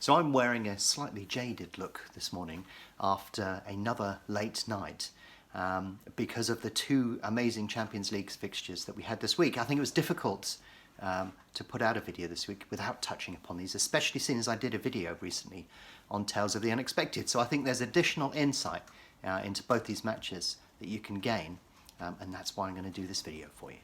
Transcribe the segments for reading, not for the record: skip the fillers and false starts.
So I'm wearing a slightly jaded look this morning after another late night because of the two amazing Champions League fixtures that we had this week. I think it was difficult to put out a video this week without touching upon these, especially seeing as I did a video recently on Tales of the Unexpected. So I think there's additional insight into both these matches that you can gain, and that's why I'm going to do this video for you.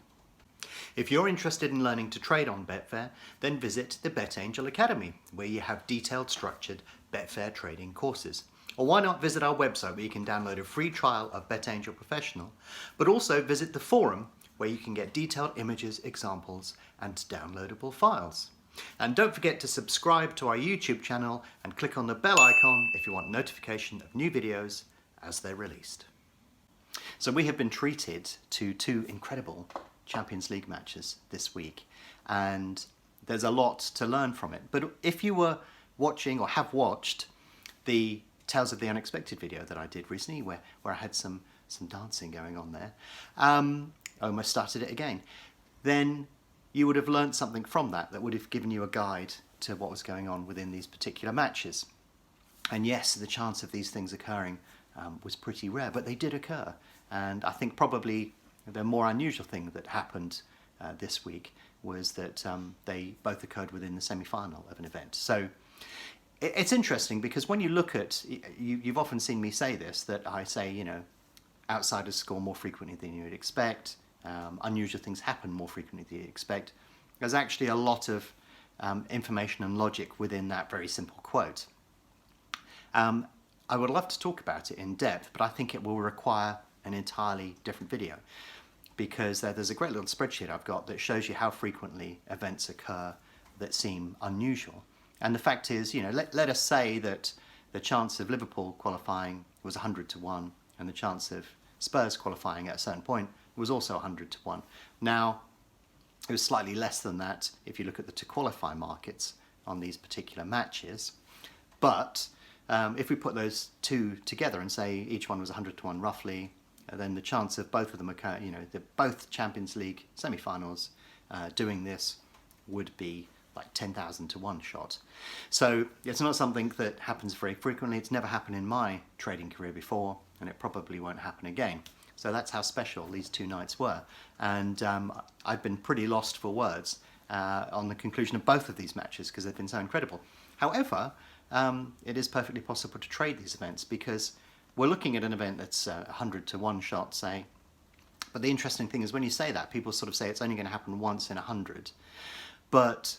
If you're interested in learning to trade on Betfair, then visit the BetAngel Academy, where you have detailed, structured Betfair trading courses. Or why not visit our website, where you can download a free trial of BetAngel Professional, but also visit the forum, where you can get detailed images, examples, and downloadable files. And don't forget to subscribe to our YouTube channel and click on the bell icon if you want notification of new videos as they're released. So we have been treated to two incredible Champions League matches this week, and there's a lot to learn from it. But if you were watching or have watched the Tales of the Unexpected video that I did recently, where I had some dancing going on there, I almost started it again, then you would have learned something from that would have given you a guide to what was going on within these particular matches. And yes, the chance of these things occurring was pretty rare, but they did occur. And I think probably the more unusual thing that happened this week was that they both occurred within the semi-final of an event. So it's interesting because when you look at, you've often seen me say this, that I say, you know, outsiders score more frequently than you would expect, unusual things happen more frequently than you expect. There's actually a lot of information and logic within that very simple quote. I would love to talk about it in depth, but I think it will require an entirely different video, because there's a great little spreadsheet I've got that shows you how frequently events occur that seem unusual. And the fact is, you know, let us say that the chance of Liverpool qualifying was 100 to 1, and the chance of Spurs qualifying at a certain point was also 100 to 1. Now, it was slightly less than that if you look at the to qualify markets on these particular matches, but if we put those two together and say each one was 100 to 1 roughly, then the chance of both of them occur, you know, both Champions League semi-finals doing this would be like 10,000 to 1 shot. So it's not something that happens very frequently. It's never happened in my trading career before, and it probably won't happen again. So that's how special these two nights were. And I've been pretty lost for words on the conclusion of both of these matches because they've been so incredible. However, it is perfectly possible to trade these events, because we're looking at an event that's 100 to 1 shot, say. But the interesting thing is when you say that, people sort of say it's only going to happen once in 100. But,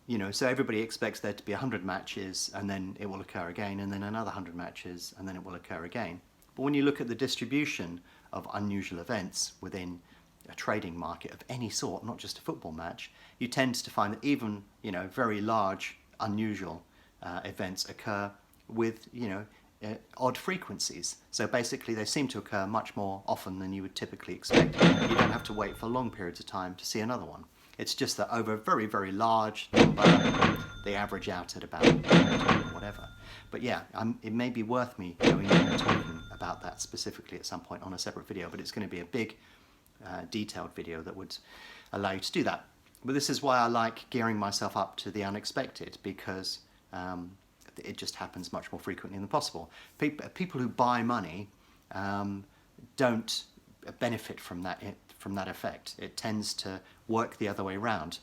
you know, so everybody expects there to be 100 matches, and then it will occur again, and then another 100 matches, and then it will occur again. But when you look at the distribution of unusual events within a trading market of any sort, not just a football match, you tend to find that even, you know, very large, unusual events occur with, you know, odd frequencies. So basically they seem to occur much more often than you would typically expect. You don't have to wait for long periods of time to see another one. It's just that over a very, very large number, they average out at about whatever. But yeah, it may be worth me going in and talking about that specifically at some point on a separate video, but it's going to be a big detailed video that would allow you to do that. But this is why I like gearing myself up to the unexpected, because it just happens much more frequently than possible. People who buy money don't benefit from that effect. It tends to work the other way around.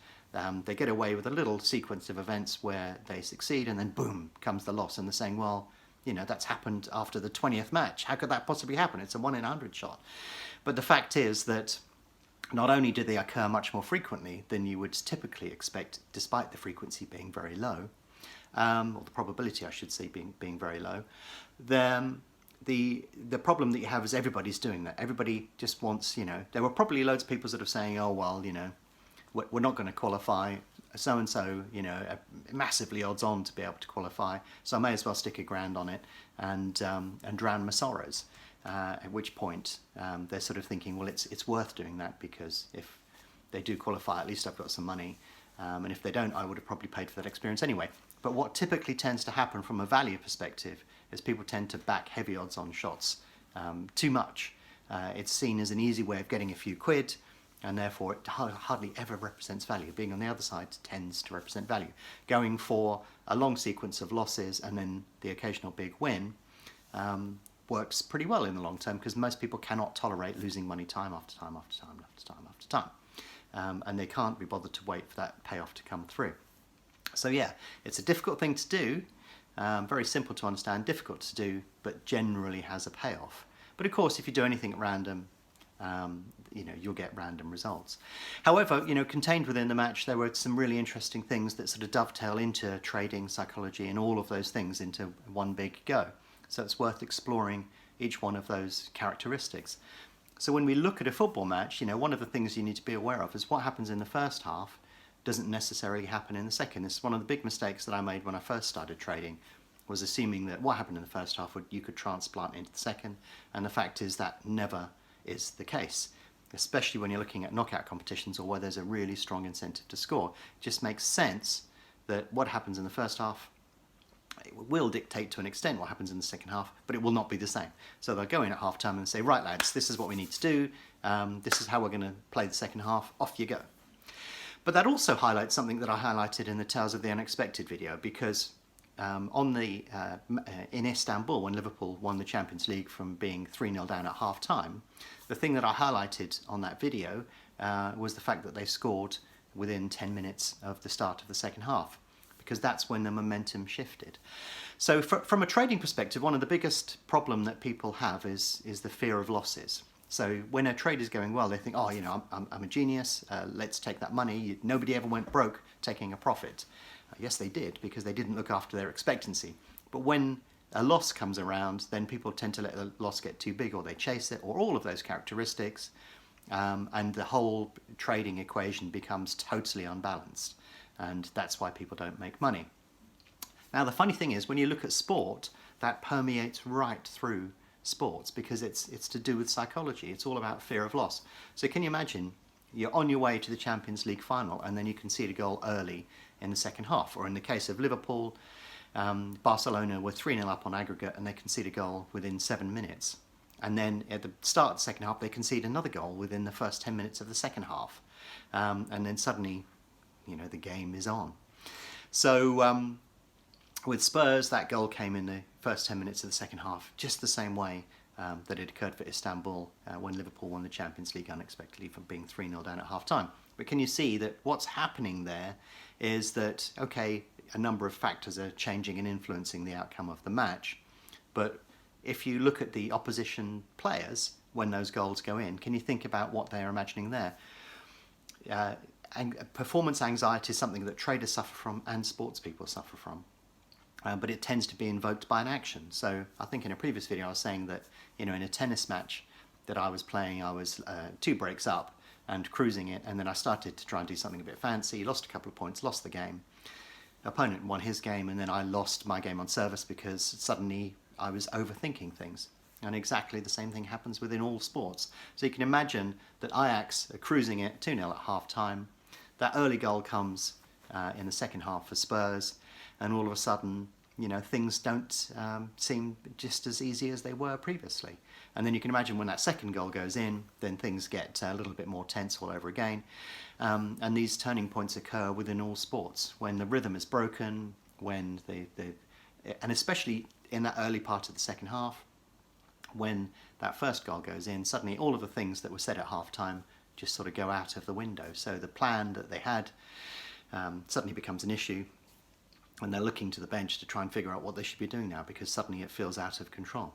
They get away with a little sequence of events where they succeed, and then boom comes the loss, and they're saying, well, you know, that's happened after the 20th match. How could that possibly happen? It's a 1 in 100 shot. But the fact is that not only do they occur much more frequently than you would typically expect, despite the frequency being very low, or the probability, I should say, being very low, then the problem that you have is everybody's doing that. Everybody just wants, you know, there were probably loads of people sort of saying, oh, well, you know, we're not going to qualify, so-and-so, you know, massively odds on to be able to qualify, so I may as well stick $1,000 on it and drown my sorrows. At which point they're sort of thinking, well, it's worth doing that, because if they do qualify, at least I've got some money, and if they don't, I would have probably paid for that experience anyway. But what typically tends to happen from a value perspective is people tend to back heavy odds on shots too much. It's seen as an easy way of getting a few quid, and therefore it hardly ever represents value. Being on the other side tends to represent value. Going for a long sequence of losses and then the occasional big win works pretty well in the long term, because most people cannot tolerate losing money time after time after time after time after time. And they can't be bothered to wait for that payoff to come through. So yeah, it's a difficult thing to do, very simple to understand, difficult to do, but generally has a payoff. But of course, if you do anything at random, you'll get random results. However, contained within the match, there were some really interesting things that sort of dovetail into trading, psychology, and all of those things into one big go. So it's worth exploring each one of those characteristics. So when we look at a football match, one of the things you need to be aware of is what happens in the first half doesn't necessarily happen in the second. This is one of the big mistakes that I made when I first started trading, was assuming that what happened in the first half you could transplant into the second, and the fact is that never is the case, especially when you're looking at knockout competitions or where there's a really strong incentive to score. It just makes sense that what happens in the first half, it will dictate to an extent what happens in the second half, but it will not be the same. So they'll go in at half time and say, right lads, this is what we need to do, this is how we're going to play the second half, off you go. But that also highlights something that I highlighted in the Tales of the Unexpected video, because in Istanbul, when Liverpool won the Champions League from being 3-0 down at half time, the thing that I highlighted on that video was the fact that they scored within 10 minutes of the start of the second half, because that's when the momentum shifted. So from a trading perspective, one of the biggest problem that people have is the fear of losses. So when a trade is going well, they think, oh, I'm a genius, let's take that money. Nobody ever went broke taking a profit. Yes, they did, because they didn't look after their expectancy. But when a loss comes around, then people tend to let the loss get too big, or they chase it, or all of those characteristics, and the whole trading equation becomes totally unbalanced. And that's why people don't make money. Now, the funny thing is, when you look at sport, that permeates right through sports, because it's to do with psychology. It's all about fear of loss. So can you imagine you're on your way to the Champions League final and then you concede a goal early in the second half? Or in the case of Liverpool, Barcelona were 3-0 up on aggregate and they concede a goal within 7 minutes. And then at the start of the second half, they concede another goal within the first 10 minutes of the second half. And then suddenly, the game is on. So with Spurs, that goal came in the first 10 minutes of the second half, just the same way that it occurred for Istanbul when Liverpool won the Champions League unexpectedly from being 3-0 down at half-time. But can you see that what's happening there is that, okay, a number of factors are changing and influencing the outcome of the match, but if you look at the opposition players when those goals go in, can you think about what they're imagining there? Performance anxiety is something that traders suffer from and sports people suffer from. But it tends to be invoked by an action. So I think in a previous video I was saying that, in a tennis match that I was playing, I was 2 breaks up and cruising it, and then I started to try and do something a bit fancy, lost a couple of points, lost the game. Opponent won his game, and then I lost my game on service because suddenly I was overthinking things. And exactly the same thing happens within all sports. So you can imagine that Ajax are cruising it 2-0 at half time. That early goal comes in the second half for Spurs, and all of a sudden, things don't seem just as easy as they were previously. And then you can imagine when that second goal goes in, then things get a little bit more tense all over again. And these turning points occur within all sports, when the rhythm is broken, when and especially in that early part of the second half, when that first goal goes in, suddenly all of the things that were said at half-time just sort of go out of the window. So the plan that they had suddenly becomes an issue, and they're looking to the bench to try and figure out what they should be doing now, because suddenly it feels out of control.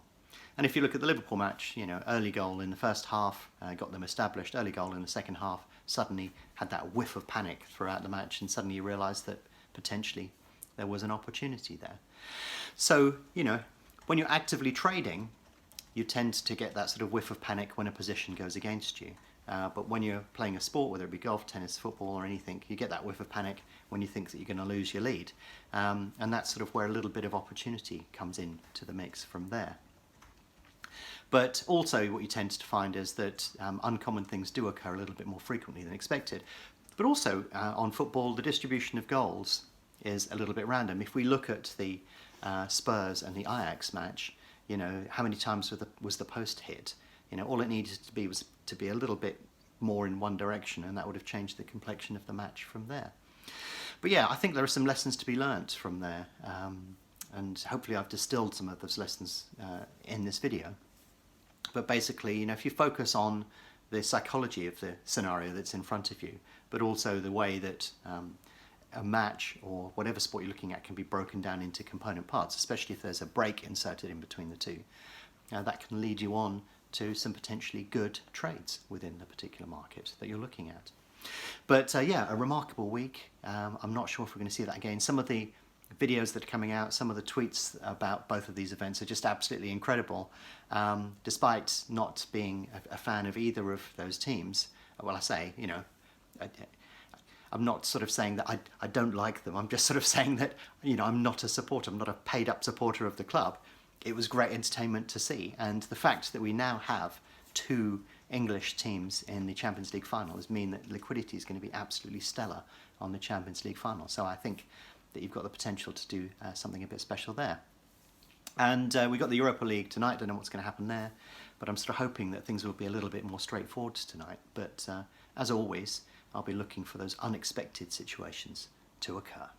And if you look at the Liverpool match, early goal in the first half got them established, early goal in the second half suddenly had that whiff of panic throughout the match, and suddenly you realise that potentially there was an opportunity there. So, when you're actively trading, you tend to get that sort of whiff of panic when a position goes against you. But when you're playing a sport, whether it be golf, tennis, football or anything, you get that whiff of panic when you think that you're going to lose your lead. And that's sort of where a little bit of opportunity comes into the mix from there. But also what you tend to find is that uncommon things do occur a little bit more frequently than expected. But also on football, the distribution of goals is a little bit random. If we look at the Spurs and the Ajax match, how many times was the post hit? All it needed to be was to be a little bit more in one direction, and that would have changed the complexion of the match from there. But yeah, I think there are some lessons to be learnt from there, and hopefully I've distilled some of those lessons in this video. But basically, you know, if you focus on the psychology of the scenario that's in front of you, but also the way that a match or whatever sport you're looking at can be broken down into component parts, especially if there's a break inserted in between the two, that can lead you on to some potentially good trades within the particular market that you're looking at. But yeah, a remarkable week. I'm not sure if we're going to see that again. Some of the videos that are coming out, some of the tweets about both of these events are just absolutely incredible. Despite not being a fan of either of those teams, well, I say, you know, I'm not sort of saying that I don't like them. I'm just sort of saying that, you know, I'm not a supporter. I'm not a paid up supporter of the club. It was great entertainment to see. And the fact that we now have 2 English teams in the Champions League finals mean that liquidity is going to be absolutely stellar on the Champions League final. So I think that you've got the potential to do something a bit special there. And we've got the Europa League tonight. Don't know what's going to happen there, but I'm sort of hoping that things will be a little bit more straightforward tonight. But as always, I'll be looking for those unexpected situations to occur.